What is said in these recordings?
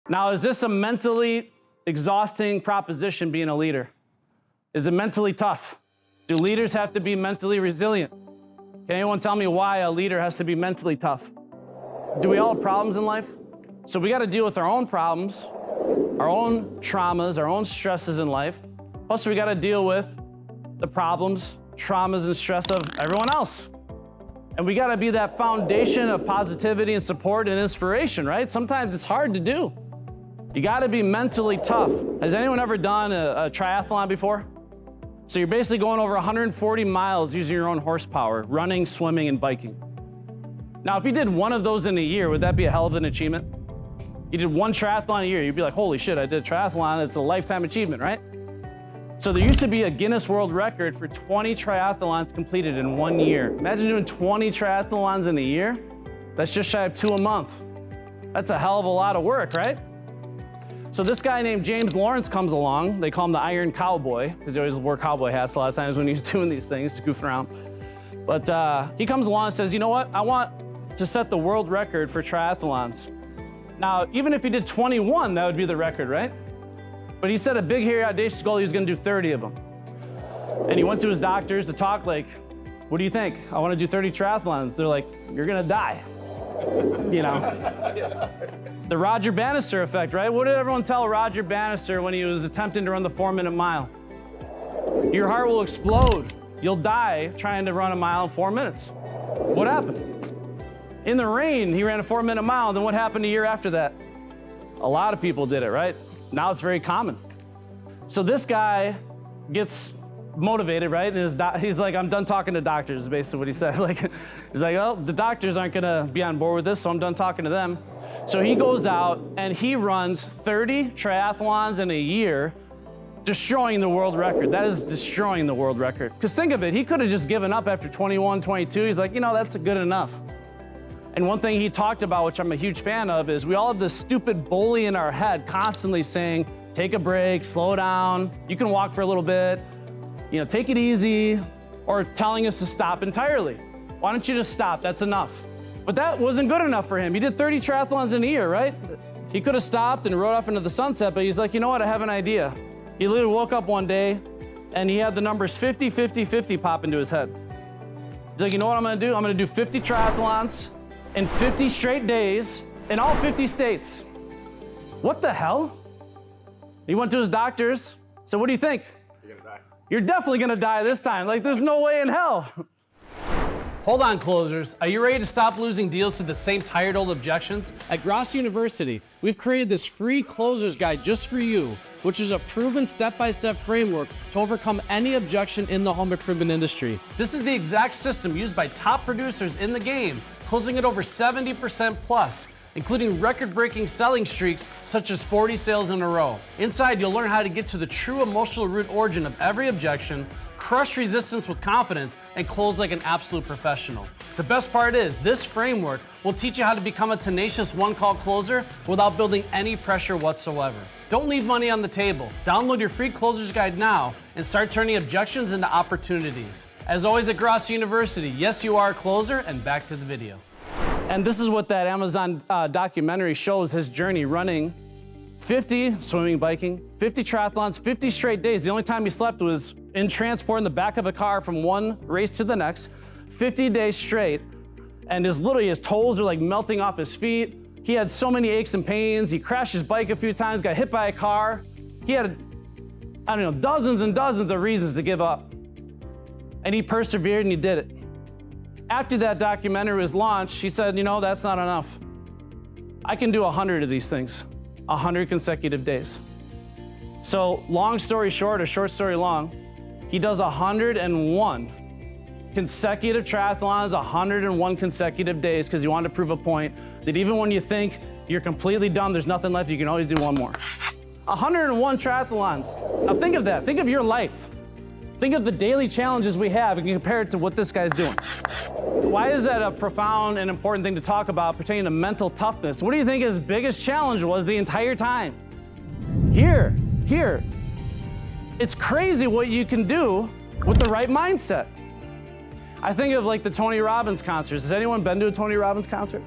Now, is this a mentally exhausting proposition, being a leader? Is it mentally tough? Do leaders have to be mentally resilient? Can anyone tell me why a leader has to be mentally tough? Do we all have problems in life? So we got to deal with our own problems, our own traumas, our own stresses in life. Plus, we got to deal with the problems, traumas, and stress of everyone else. And we got to be that foundation of positivity and support and inspiration, right? Sometimes it's hard to do. You got to be mentally tough. Has anyone ever done a triathlon before? So you're basically going over 140 miles using your own horsepower, running, swimming, and biking. Now, if you did one of those in a year, would that be a hell of an achievement? You did one triathlon a year, you'd be like, holy shit, I did a triathlon. It's a lifetime achievement, right? So there used to be a Guinness World Record for 20 triathlons completed in 1 year. Imagine doing 20 triathlons in a year. That's just shy of 2 a month. That's a hell of a lot of work, right? So this guy named James Lawrence comes along. They call him the Iron Cowboy, because he always wore cowboy hats a lot of times when he was doing these things, just goofing around. But he comes along and says, you know what? I want to set the world record for triathlons. Now, even if he did 21, that would be the record, right? But he set a big, hairy, audacious goal. He was going to do 30 of them. And he went to his doctors to talk like, what do you think? I want to do 30 triathlons. They're like, you're going to die. You know? The Roger Bannister effect, right? What did everyone tell Roger Bannister when he was attempting to run the 4-minute mile? Your heart will explode. You'll die trying to run a mile in 4 minutes. What happened? In the rain, he ran a 4-minute mile. Then what happened a year after that? A lot of people did it, right? Now it's very common. So this guy gets motivated, right? And he's like, I'm done talking to doctors, is basically what he said. He's like, oh, the doctors aren't gonna be on board with this, so I'm done talking to them. So he goes out and he runs 30 triathlons in a year, destroying the world record. That is destroying the world record. Because think of it, he could have just given up after 21, 22. He's like, you know, that's good enough. And one thing he talked about, which I'm a huge fan of, is we all have this stupid bully in our head constantly saying, take a break, slow down, you can walk for a little bit, you know, take it easy, or telling us to stop entirely. Why don't you just stop? That's enough. But that wasn't good enough for him. He did 30 triathlons in a year, right? He could have stopped and rode off into the sunset, but he's like, you know what, I have an idea. He literally woke up one day and he had the numbers 50, 50, 50 pop into his head. He's like, you know what I'm gonna do? I'm gonna do 50 triathlons in 50 straight days in all 50 states. What the hell? He went to his doctors, said, what do you think? You're gonna die. You're definitely gonna die this time. Like, there's no way in hell. Hold on, closers. Are you ready to stop losing deals to the same tired old objections? At Gross University, we've created this free closers guide just for you, which is a proven step-by-step framework to overcome any objection in the home improvement industry. This is the exact system used by top producers in the game, closing at over 70% plus, including record-breaking selling streaks such as 40 sales in a row. Inside, you'll learn how to get to the true emotional root origin of every objection, crush resistance with confidence, and close like an absolute professional. The best part is, this framework will teach you how to become a tenacious one-call closer without building any pressure whatsoever. Don't leave money on the table. Download your free closer's guide now and start turning objections into opportunities. As always at Gross University, yes, you are a closer, and back to the video. And this is what that Amazon documentary shows, his journey running 50 swimming, biking, 50 triathlons, 50 straight days. The only time he slept was in transport in the back of a car from one race to the next, 50 days straight. And his toes are like melting off his feet. He had so many aches and pains. He crashed his bike a few times, got hit by a car. He had, dozens and dozens of reasons to give up. And he persevered and he did it. After that documentary was launched, he said, you know, that's not enough. I can do 100 of these things, 100 consecutive days. So long story short, or short story long, he does 101 consecutive triathlons, 101 consecutive days, because he wanted to prove a point that even when you think you're completely done, there's nothing left, you can always do one more. 101 triathlons. Now think of that. Think of your life. Think of the daily challenges we have and compare it to what this guy's doing. Why is that a profound and important thing to talk about pertaining to mental toughness? What do you think his biggest challenge was the entire time? Here. It's crazy what you can do with the right mindset. I think of like the Tony Robbins concerts. Has anyone been to a Tony Robbins concert?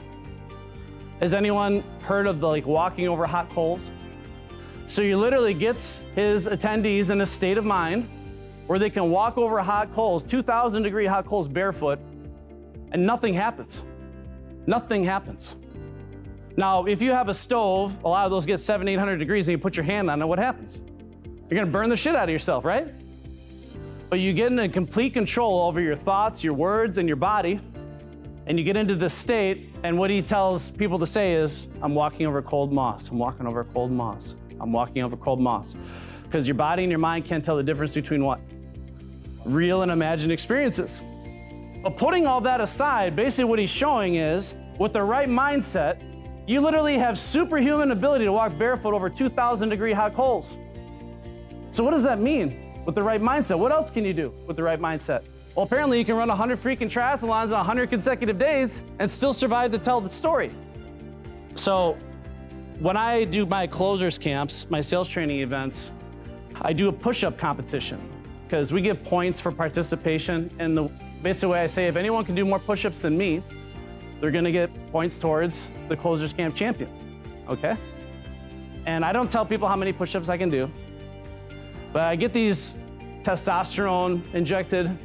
Has anyone heard of the walking over hot coals? So he literally gets his attendees in a state of mind where they can walk over hot coals, 2,000-degree hot coals barefoot, and nothing happens. Nothing happens. Now, if you have a stove, a lot of those get 700, 800 degrees, and you put your hand on it, what happens? You're gonna burn the shit out of yourself, right? But you get into complete control over your thoughts, your words, and your body, and you get into this state, and what he tells people to say is, I'm walking over cold moss, I'm walking over cold moss, I'm walking over cold moss. Because your body and your mind can't tell the difference between what? Real and imagined experiences. But putting all that aside, basically what he's showing is, with the right mindset, you literally have superhuman ability to walk barefoot over 2,000-degree hot coals. So what does that mean with the right mindset? What else can you do with the right mindset? Well, apparently you can run 100 freaking triathlons in 100 consecutive days and still survive to tell the story. So when I do my closers camps, my sales training events, I do a push-up competition because we give points for participation. And the basic way I say, if anyone can do more push-ups than me, they're gonna get points towards the closers camp champion, okay? And I don't tell people how many push-ups I can do, but I get these testosterone injected,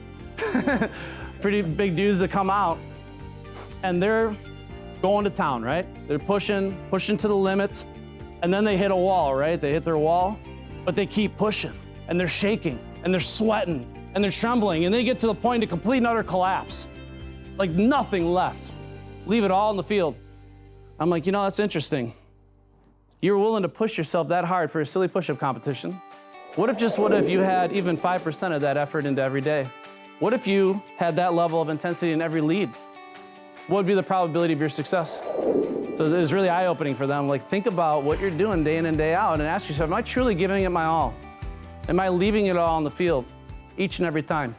pretty big dudes that come out and they're going to town, right? They're pushing to the limits, and then they hit a wall, right? They hit their wall, but they keep pushing and they're shaking and they're sweating and they're trembling, and they get to the point of complete and utter collapse, like nothing left. Leave it all in the field. I'm like, that's interesting. You were willing to push yourself that hard for a silly push-up competition. What if you had even 5% of that effort into every day? What if you had that level of intensity in every lead? What would be the probability of your success? So it was really eye-opening for them. Like, think about what you're doing day in and day out and ask yourself, am I truly giving it my all? Am I leaving it all on the field each and every time?